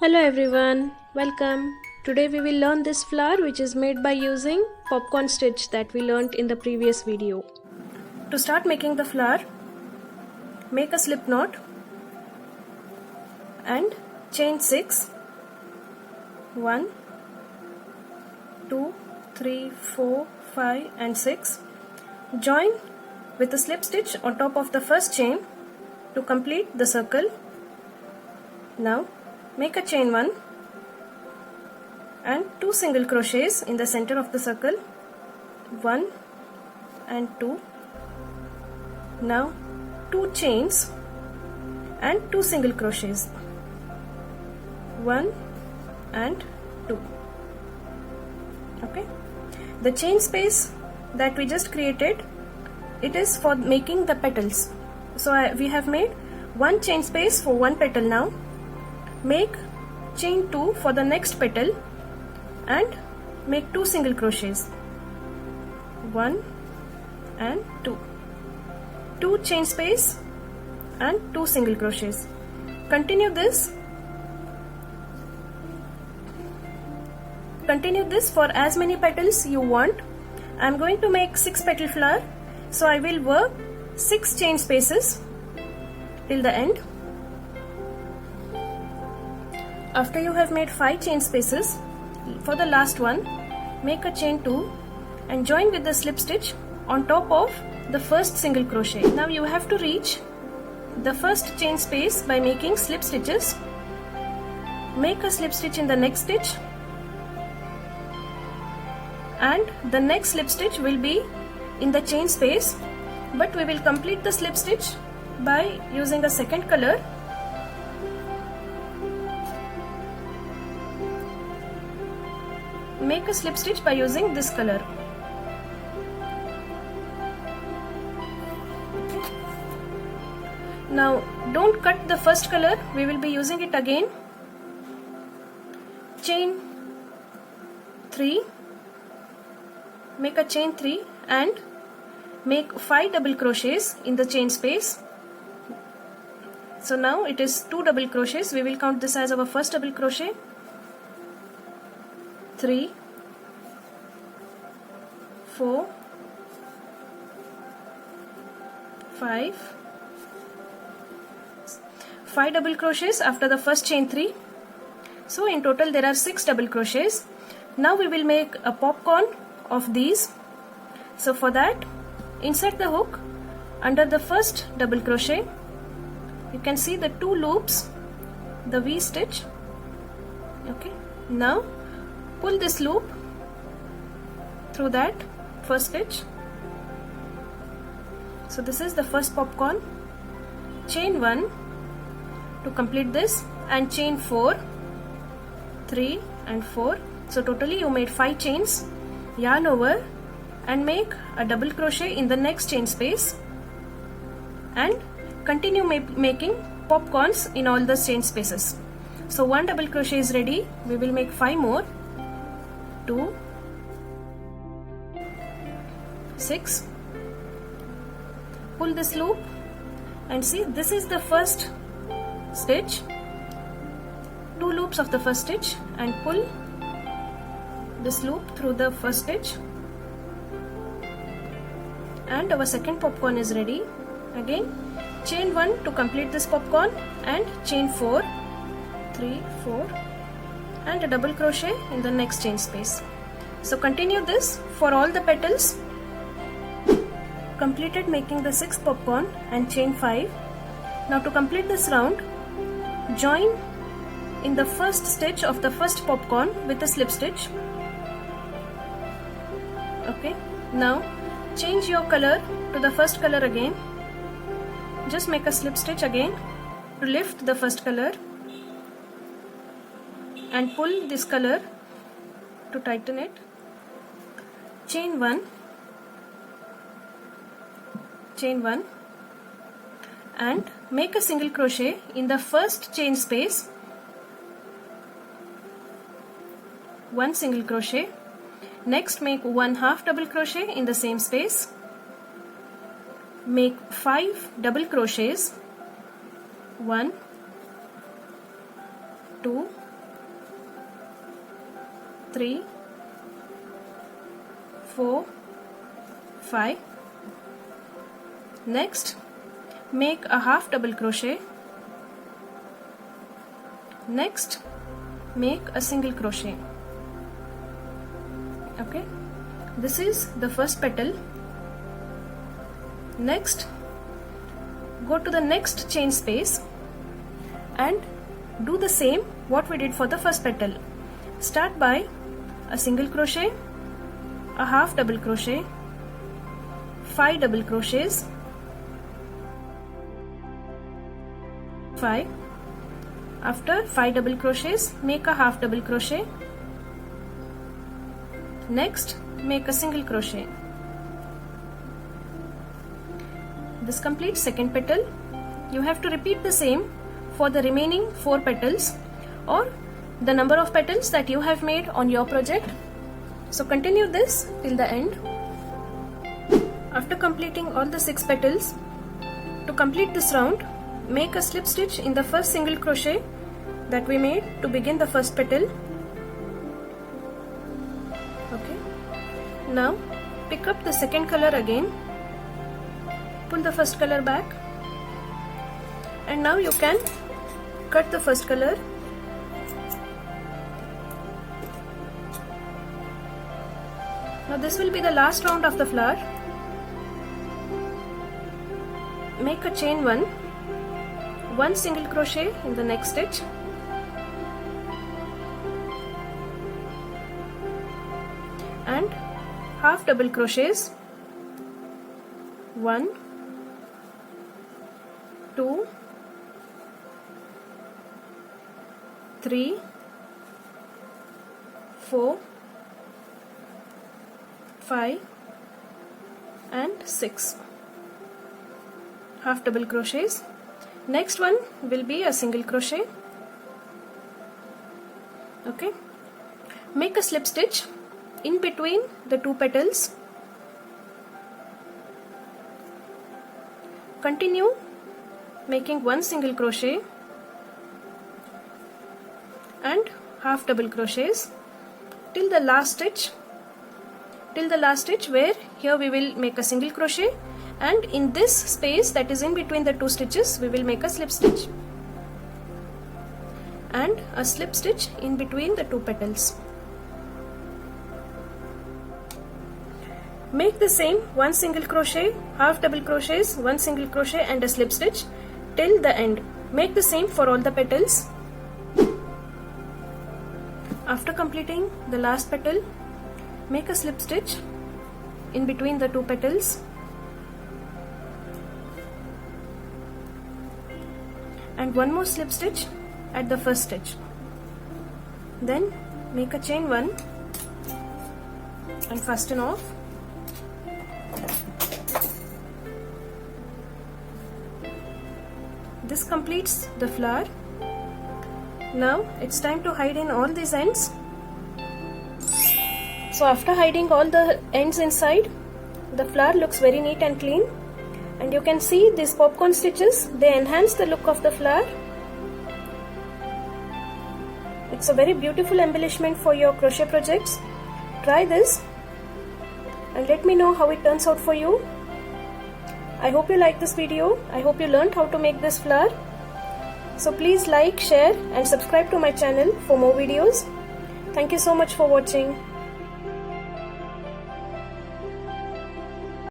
Hello everyone, welcome. Today we will learn this flower which is made by using popcorn stitch that we learnt in the previous video. To start making the flower, make a slip knot and chain 6. 1, 2, 3, 4, 5 and 6. Join with a slip stitch on top of the first chain to complete the circle. Now make a chain 1 and 2 single crochets in the center of the circle, 1 and 2. Now 2 chains and 2 single crochets, 1 and 2. Okay, the chain space that we just created, it is for making the petals. So we have made one chain space for one petal. Now make chain 2 for the next petal and make 2 single crochets, 1 and 2. 2 chain space and 2 single crochets. Continue this for as many petals you want. I am going to make 6 petal flower, so I will work 6 chain spaces till the end. After you have made 5 chain spaces, for the last one, make a chain 2 and join with the slip stitch on top of the first single crochet. Now you have to reach the first chain space by making slip stitches. Make a slip stitch in the next stitch, and the next slip stitch will be in the chain space, but we will complete the slip stitch by using a second color. Make a slip stitch by using this color. Now don't cut the first color, we will be using it again. Chain 3, make a chain 3 and make 5 double crochets in the chain space. So now it is 2 double crochets, we will count this as our first double crochet. 3, 4, 5 double crochets after the first chain 3. So in total there are 6 double crochets. Now we will make a popcorn of these. So for that, insert the hook under the first double crochet. You can see the 2 loops, the V stitch. Okay, now pull this loop through that first stitch. So this is the first popcorn. Chain 1 to complete this and chain 4, 3 and 4. So totally you made 5 chains. Yarn over and make a double crochet in the next chain space and continue making popcorns in all the chain spaces. So 1 double crochet is ready. We will make 5 more. 2, 6. Pull this loop and see, this is the first stitch. 2 loops of the first stitch and pull this loop through the first stitch, and our second popcorn is ready. Again chain 1 to complete this popcorn and chain 4, 3, 4 and a double crochet in the next chain space. So continue this for all the petals. Completed making the 6th popcorn and chain 5. Now to complete this round, join in the first stitch of the first popcorn with a slip stitch. Okay, now change your color to the first color again. Just make a slip stitch again to lift the first color and pull this color to tighten it. Chain 1, and make a single crochet in the first chain space, 1 single crochet. Next make 1 half double crochet in the same space. Make 5 double crochets, 1, 2, 3, 4, 5. Next, make a half double crochet. Next, make a single crochet. Okay, this is the first petal. Next, go to the next chain space and do the same what we did for the first petal. Start by a single crochet, a half double crochet, 5 double crochets, 5. After 5 double crochets, make a half double crochet. Next, make a single crochet. This completes second petal. You have to repeat the same for the remaining 4 petals or the number of petals that you have made on your project. So continue this till the end. After completing all the 6 petals, to complete this round, make a slip stitch in the first single crochet that we made to begin the first petal. Okay. Now pick up the second color again, pull the first color back, and now you can cut the first color. Now this will be the last round of the flower. Make a chain 1 single crochet in the next stitch, and half double crochets, 1, 2, 3, 4, 5 and 6. Half double crochets. Next one will be a single crochet. Okay. Make a slip stitch in between the 2 petals. Continue making 1 single crochet and half double crochets till the last stitch. Till the last stitch, where here we will make a single crochet, and in this space that is in between the 2 stitches we will make a slip stitch and a slip stitch in between the 2 petals. Make the same 1 single crochet, half double crochets, 1 single crochet and a slip stitch till the end. Make the same for all the petals. After completing the last petal, make a slip stitch in between the 2 petals and 1 more slip stitch at the first stitch. Then make a chain 1 and fasten off. This completes the flower. Now it's time to hide in all these ends. So after hiding all the ends inside, the flower looks very neat and clean, and you can see these popcorn stitches, they enhance the look of the flower. It's a very beautiful embellishment for your crochet projects. Try this and let me know how it turns out for you. I hope you like this video. I hope you learned how to make this flower. So please like, share and subscribe to my channel for more videos. Thank you so much for watching.